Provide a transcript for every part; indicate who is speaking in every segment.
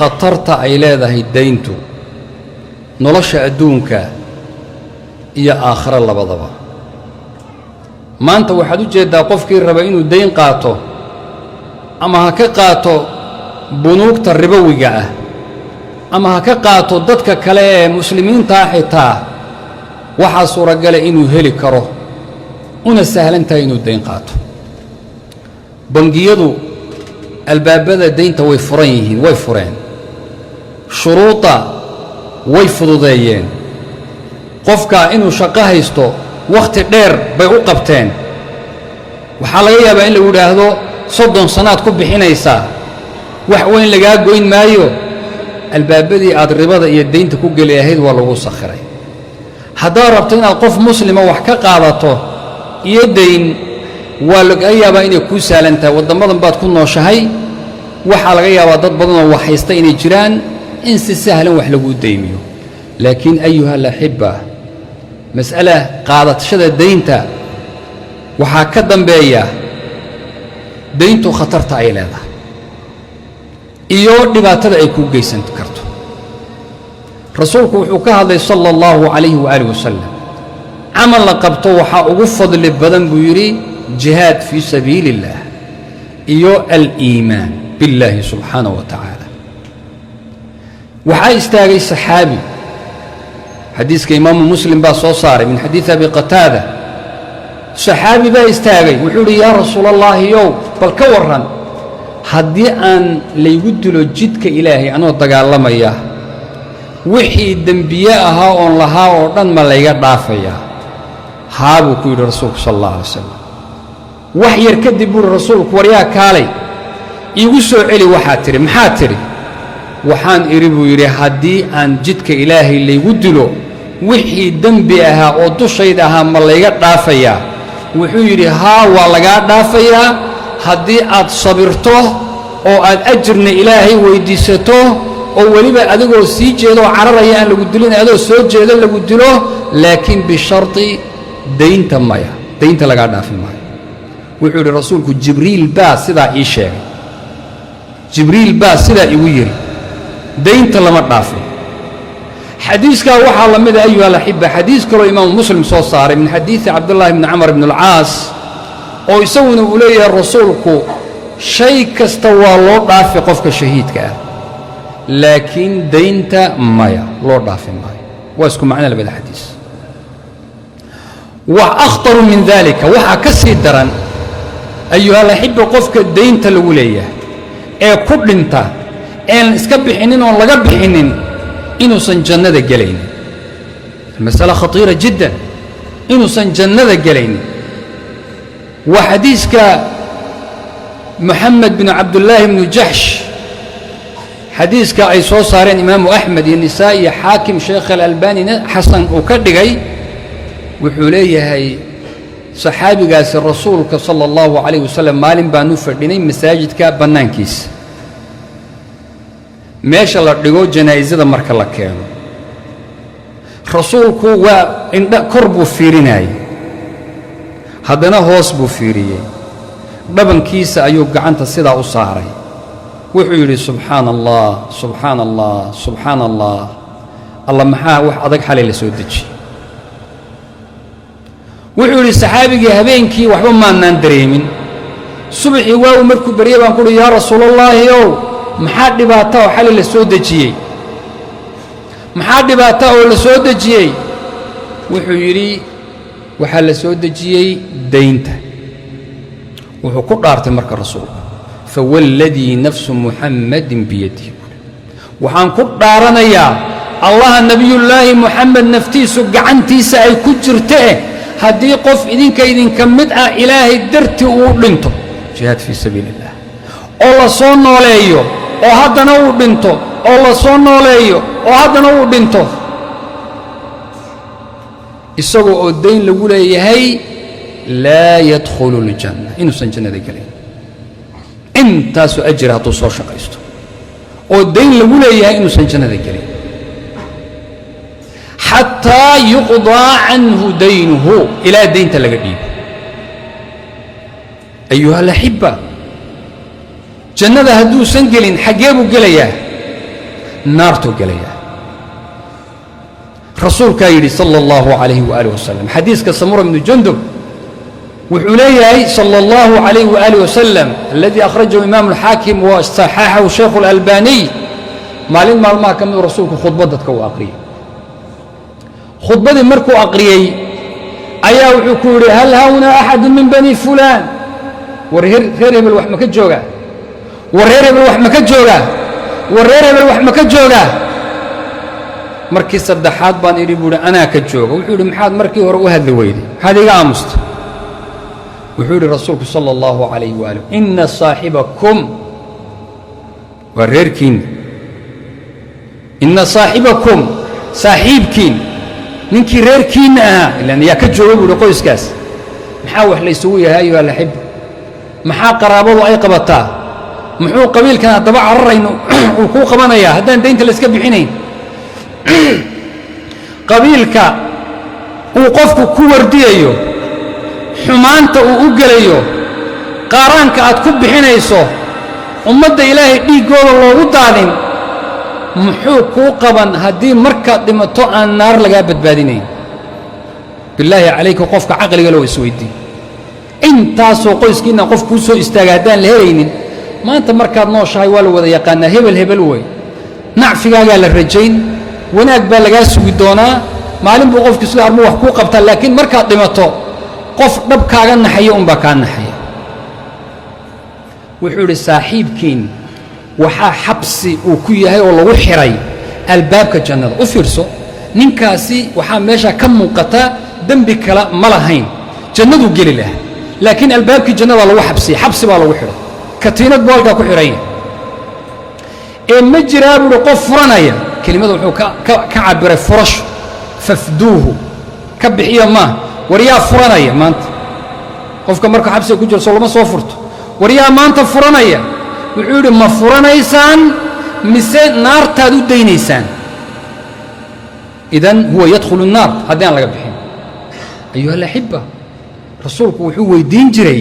Speaker 1: khatarta ay leedahay dayntu nolosha adduunka iyo aakhiro labadaba. maanta waxaad u jeedaa qofkii raba inuu dayn qaato ama ha ka qaato bunuugta ribowiga ah ama ha ka qaato dadka kale ee muslimiinta ah xitaa waxaa suuragala inuu heli karo una sahlan tahay inuu dayn qaato. bangiyadu albaabada daynta way furan yihiin, way fureen, shuruuda way fududeeyeen. qofka inuu shaqo haysto wakhti dheer bay u qabteen. waxaa laga yaabaa in lagu yidhaahdo 30 sannaad ku bixinaysaa, wax weyn lagaa goyn maayo. albaabadii aad ribada iyo daynta ku geli ahayd waa lagu sakhiray. haddaad rabto inaad qof muslima wax ka qaadato iyo dayn, waa laga yaabaa inay kuu sahlan tahay. waddamadan baad ku nooshahay, waxaa laga yaabaa dad badanoo wax haysta inay jiraan in si sahlan wax laguu daymiyo. laakiin ayuha alaxiba, mas'ala qaadashada daynta waxaa ka dambeeya dayntu khatarta ay leedahay iyo dhibaatada ay kuu geysan karto. rasuulku wuxuu ka hadlay sala allahu calayhi waaalih wasalam, camal la qabto waxaa ugu fadli badan buu yidhi jihaad fii sabiili اllah iyo aliimaan billaahi subxaanahu wa tacaala. waxaa istaagay saxaabi, xadiiska imaamu muslim baa soo saaray min xadiidi abi qataada. saxaabi baa istaagay, wuxuu yidhi yaa rasuula allaahiyow, bal ka warran haddii aan laygu dilo jidka ilaahay anoo dagaalamaya, wixii dembiye ahaa oon lahaa oo dhan ma layga dhaafayaa? haa buu ku yidhi rasuulku sala allah alay wasalam. wax yar kadib buuhi rasuulku, waryaa kaalay iigu soo celi waxaad tidhi. maxaad tidhi? waxaan idhi buu yidhi haddii aan jidka ilaahay laygu dilo wixii dembi ahaa oo dushayda ahaa ma layga dhaafayaa? wuxuu yidhi haa, waa lagaa dhaafayaa haddii aad sabirto oo aad ajirna ilaahay weyddiisato oo weliba adigoo sii jeedo oo cararaya aan lagu dilin, adoo soo jeedo lagu dilo. laakiin bisharti daynta maya, daynta lagaa dhaafi maayo. wuxuu yidhi rasuulku jibriil baa sidaa ii sheegay, jibriil baa sidaa igu yidhi, daynta lama dhaafin. xadiiskaa waxaa la mida ayuha alaxiba xadiis kaloo imaamu muslim soo saaray min xadiidi cabdullaahi bni camar bni alcaas, oo isaguna uu leeyahay rasuulku shay kasta waa loo dhaafi qofka shahiidka ah, laakiin daynta maya, loo dhaafi maayo. waa isku macno labada xadiis. wax akhtaru min dalika, waxaa ka sii daran ayuha alaxiba qofka daynta lagu leeyahay ee ku dhinta een iska bixinin oon laga bixinin inuusan jannada gelaynin. almasala khatiira jiddan, inuusan jannada gelaynin. waa xadiiska moxamed binu cabdullaahi bnu jaxsh, xadiiska ay soo saareen imaamu axmed iyo nisaa iyo xaakim sheekh alalbaanina xasan uu ka dhigay. wuxuu leeyahay saxaabigaasi rasuulka sala allahu calayh wasalam maalin baanu fadhinay masaajidka bannaankiisa, meesha la dhigo janaa'isada marka la keeno. rasuulku waa indha kor buu fiirinayay, haddana hoos buu fiiriyey, dhabankiisa ayuu gacanta sidaa u saaray. wuxuu yidhi subxaana allah, subxaana allah, subxaana allah, alla maxaa wax adag xalay la soo dejiyey. wuxuu yidhi saxaabigii habeenkii waxba maannaan dareemin, subaxii waagu markuu baryay baan ku uhi yaa rasuulallaahi ow, maxaa dhibaata oo xalay la soo dejiyey? maxaa dhibaata oo la soo dejiyey? wuxuu yidhi waxaa la soo dejiyey daynta. wuxuu ku dhaartay marka rasuulku, fawalladii nafsu muxammadin biyadihi, waxaan ku dhaaranayaa allaha nebiyullaahi muxamed naftiisu gacantiisa ay ku jirtee haddii qof idinka mid ah ilaahay dartii uu dhinto, jihaad fii sabiili illah, oo la soo nooleeyo oo haddana uu dhinto, oo la soo nooleeyo oo haddana uu dhinto, isagoo oo dayn lagu leeyahay, laa yadkhulu ljanna, inuusan jannada gelayn. intaasoo ajira hadduu soo shaqaysto oo dayn lagu leeyahay inuusan jannada gelayn, xataa yuqdaa canhu daynuhu, ilaa daynta laga dhiibo. ayuha alaxiba, jannada hadduusan gelin xaggee buu gelayaa? naartuu gelayaa rasuulkaa yidhi sala allahu calayhi waaalih wasalam xadiiska samura bnu jundub wuxuu leeyahay sala allahu calayhi waaalih wasalam aladii akhrajahu imaamu alxaakim wa saxaxahu shaykhu alalbaniy maalin maalmaha ka miduu rasuulku khudbad dadka uu aqriyey khudbadii markuu aqriyey ayaa wuxuu ku yidhi hal hawnaa axadu min bani fulaan war reer hebel wax ma ka joogaa war reer hebel wax ma ka joogaa war reer hebel wax ma ka joogaa markii saddexaad baan idhi buu idhi anaa ka jooga wuxuu yidhi maxaad markii hore u hadli weyday maxaad iga aamusta wuxuu yidhi rasuulku sala allahu calayhi waaalih inna saaxibakum waa reerkiinna inna saaxibakum saaxiibkiin ninkii reerkiinna ahaa ilaan yaa ka jooga buu idhi qoyskaas maxaa wax laysugu yahay ayuha alaxiba maxaa qaraabadu ay qabataa muxuu qabiilkan haddaba cararayno uu kuu qabanayaa haddaan daynta layska bixinayn qabiilka uu qofku ku wardiyayo xumaanta uu u gelayo qaaraanka aad ku bixinayso ummadda ilaahay dhiiggooda loogu daadin muxuu kuu qaban haddii markaad dhimato aan naar lagaa badbaadinayn bilaahi calayka qofka caqliga loo isweydiin intaasoo qoyskiinna qof kuu soo istaaga haddaan la helaynin maanta markaad nooshahay waa la wada yaqaanaa hebel hebel wey nacfigaagaa la rajayn wanaag baa lagaa sugi doonaa maalin buu qofkii sida armuu wax kuu qabtaa laakiin markaad dhimato qof dhabkaaga naxaya unbaa kaa naxaya wuxuu idhi saaxiibkiin waxaa xabsi uu ku yahay oo lagu xihay albaabka jannada u fiirso ninkaasi waxaa meesha ka muuqata dembi kale ma lahayn jannaduu geli lahaa laakiin albaabkii jannadaa lagu xabsiyey xabsi baa lagu xidhay katiinad buu halkaa ku xidhan yahay ee ma jiraa buuhi qof furanaya kelimada wuxuu ka cabiray furasho fafduuhu ka bixiya maaha war yaa furanaya maanta qofka marka xabsiga ku jiro soo lama soo furto war yaa maanta furanaya wuxuu yidhi ma furanaysaan mise naartaad u daynaysaan idan huwa yadkhulu الnaar haddii aan laga bixin ayuha alaxiba rasuulku wuxuu weydiin jiray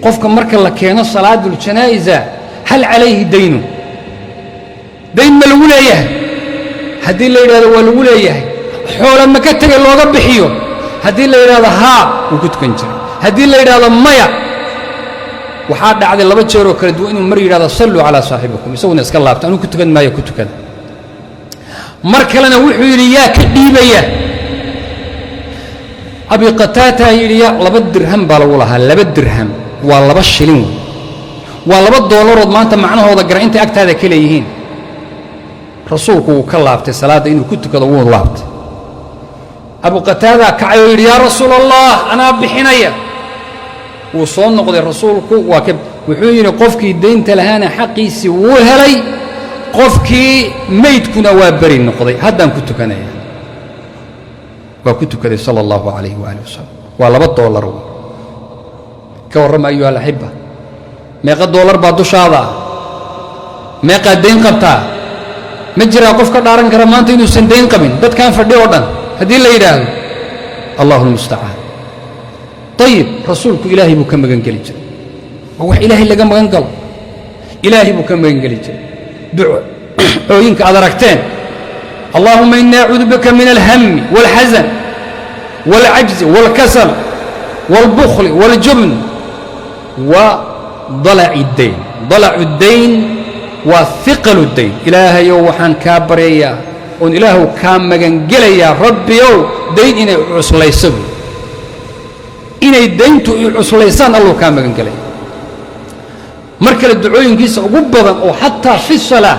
Speaker 1: qofka marka la keeno salaatu اljanaa'iza hal calayhi daynun dayn ma lagu leeyahay haddii la yidhahdo waa lagu leeyahay xoola ma ka tegay looga bixiyo haddii la yidhahdo haa wuu ku tukan jiray haddii la yidhahdo maya waxaa dhacday laba jeeroo kala duwan inuu mar yidhahdo salluu calaa saaxibikum isaguna iska laabta anuu ku tukan maayo ku tukada mar kalena wuxuu yidhi yaa ka dhiibaya abi qataataa yidhi ya laba dirham baa lagu lahaa laba dirham waa laba shilin waa laba doolarood maanta macnahooda gara intay agtaada ka leeyihiin rasuulku wuu ka laabtay salaadda inuu ku tukado wuu laabtay abu qataadaa kacay oo yidhi yaa rasuul allah anaa bixinaya wuu soo noqday rasuulku waa ka wuxuu yidhi qofkii daynta lahaana xaqiisii wuu helay qofkii maydkuna waa beri noqday haddaan ku tukanaya waa ku tukaday sala allahu calayhi waaalih wasalam waa laba doolar wey ka warrama ayuha alaxiba meeqa doolar baa dushaada ah meeqaad dayn qabtaa ma jiraa qof ka dhaaran kara maanta inuusan dayn qabin dadkaan fadhi oo dhan haddii la yidhaahdo allahu almustacaan ayib rasuulku ilaahay buu ka magan geli jiray waa wax ilaahay laga magan galo ilaahay buu ka magan geli jiray ducooyinka aad aragteen allahuma inii acuudu bika min alhammi wاlxasan wاlcajzi wاlkasal wاlbukli wاljubn wa dalaci اdayn dalacu اdayn waa hiqalu dayn ilaahayow waxaan kaa baryayaa oon ilaahu kaa magangelayaa rabbiyow dayn inay cuslayso buy inay dayntu i cuslaysaan alluu kaa magangelaya mar kale ducooyinkiisa ugu badan oo xataa fi salaa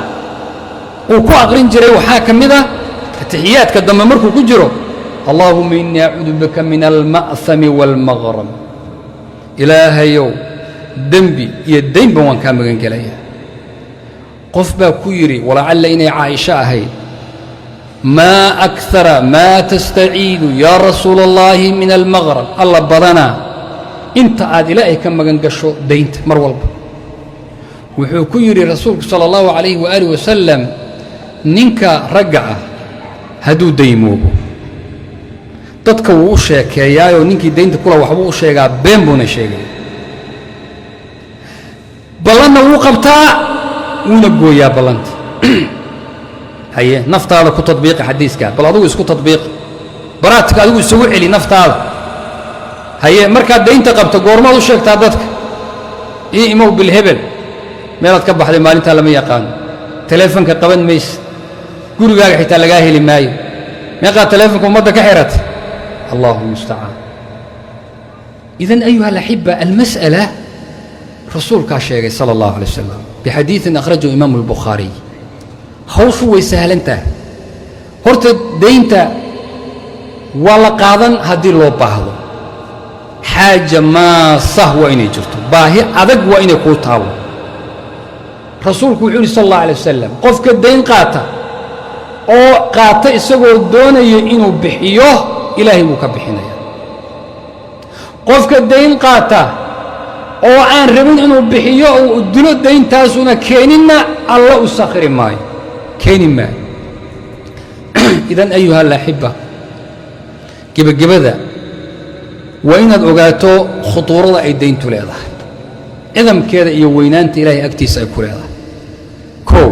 Speaker 1: uu ku aqrin jiray waxaa ka mid ah atixiyaadka dambe markuu ku jiro allaahuma inii acuudu bika min alma'hami wاlmaqrab ilaahayow dembi iyo daynba waan kaa magangelayaa qof baa ku yidhi walacalla inay caaisho ahayd maa akara maa tastaciidu yaa rasuula اllaahi min almaqrab alla badanaa inta aad ilaahay ka magan gasho daynta mar walba wuxuu ku yidhi rasuulku salى اllahu calayhi waaalih wasalam ninka ragga ah hadduu daymoobo dadka wuu u sheekeeyaayoo ninkii daynta kula waxbuu u sheegaa been buuna sheegaya ballanna wuu qabtaa wuuna gooyaa ballanta haye naftaada ku tadbiiqi xadiiska bal adigu isku tadbiiq baraatika adigu isugu celi naftaada haye markaad daynta qabto goormaad u sheegtaa dadka imow bilhebel meelaad ka baxday maalintaa lama yaqaano teleefonka qaban mayse gurigaaga xitaa lagaa heli maayo meeqaad teleefonka ummadda ka xiratay allahu mustacaan idan ayuha alaxiba almas'ala rasuulkaa sheegay sala allahu alay wasalam bixadiidin akhrajahu imaamu albukhaariy hawshu way sahlan tahay horta daynta waa la qaadan haddii loo baahdo xaaja maasah waa inay jirto baahi adag waa inay kuu taalo rasuulku wuxuu yidhi sal allahu alay wasalam qofka dayn qaata oo qaata isagoo doonaya inuu bixiyo ilaahay wuu ka bixinaya qofka dayn qaata oo aan rabin inuu bixiyo uu dilo dayntaasuna keeninna alla u sakhiri maayo keeni maayo idan ayuha alaxiba gebagabada waa inaad ogaato khutuurada ay dayntu leedahay cidamkeeda iyo weynaanta ilaahay agtiisa ay ku leedahay kow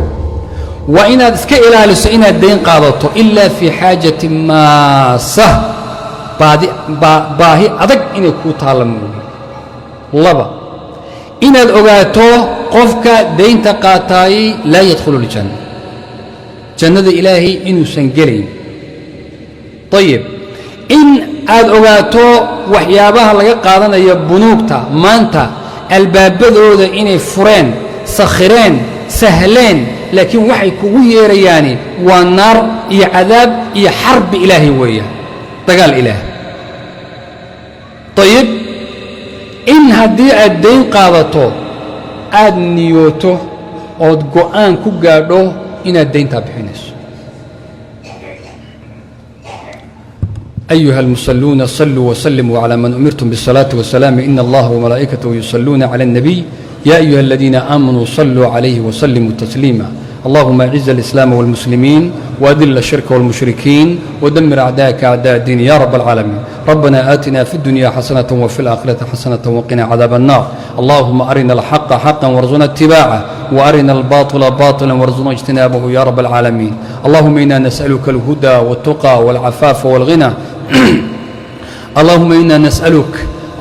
Speaker 1: waa inaad iska ilaaliso inaad dayn qaadato ilaa fii xaajatin maasah baahi adag inay kuu taalla mooye laba inaad ogaato qofka daynta qaataayey laa yadkhulu ljanna jannada ilaahay inuusan gelayn ayib in aad ogaato waxyaabaha laga qaadanayo bunuugta maanta albaabadooda inay fureen sakhireen sahleen laakiin waxay kugu yeerayaani waa naar iyo cadaab iyo xarbi ilaahay weeyaan dagaal ilaahay ayib in haddii aad dayn qaadato aad niyooto ood go'aan ku gaadho inaad dayntaa bixinayso أيها المصلون صلوا وسلموا على من أمرتم بالصلاة والسلام إن الله وملائكته يصلون على النبي يا أيها الذين آمنوا صلوا عليه وسلموا تسليما اللهم أعز الإسلام والمسلمين وأذل الشرك والمشركين ودمر أعداءك أعداء الدين يا رب العالمين ربنا آتنا في الدنيا حسنة وفي الآخرة حسنة وقنا عذاب النار اللهم أرنا الحق حقا وارزقنا اتباعه وأرنا الباطل باطلا وارزقنا اجتنابه يا رب العالمين اللهم إنا نسألك الهدى والتقى والعفاف والغنى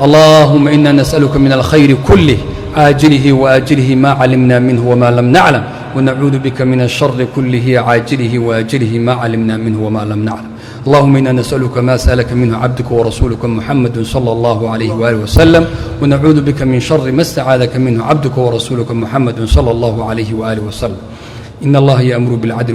Speaker 1: اللهم إنا نسألك من الخير كله عاجله وآجله ما علمنا منه وما لم نعلم ونعوذ بك من الشر كله عاجله وآجله ما علمنا منه وما لم نعلم اللهم إنا نسألك ما سألك منه عبدك ورسولك محمد صلى الله عليه وآله وسلم ونعوذ بك من شر ما استعاذك منه عبدك ورسولك محمد صلى الله عليه وآله وسلم إن الله يأمر بالعدل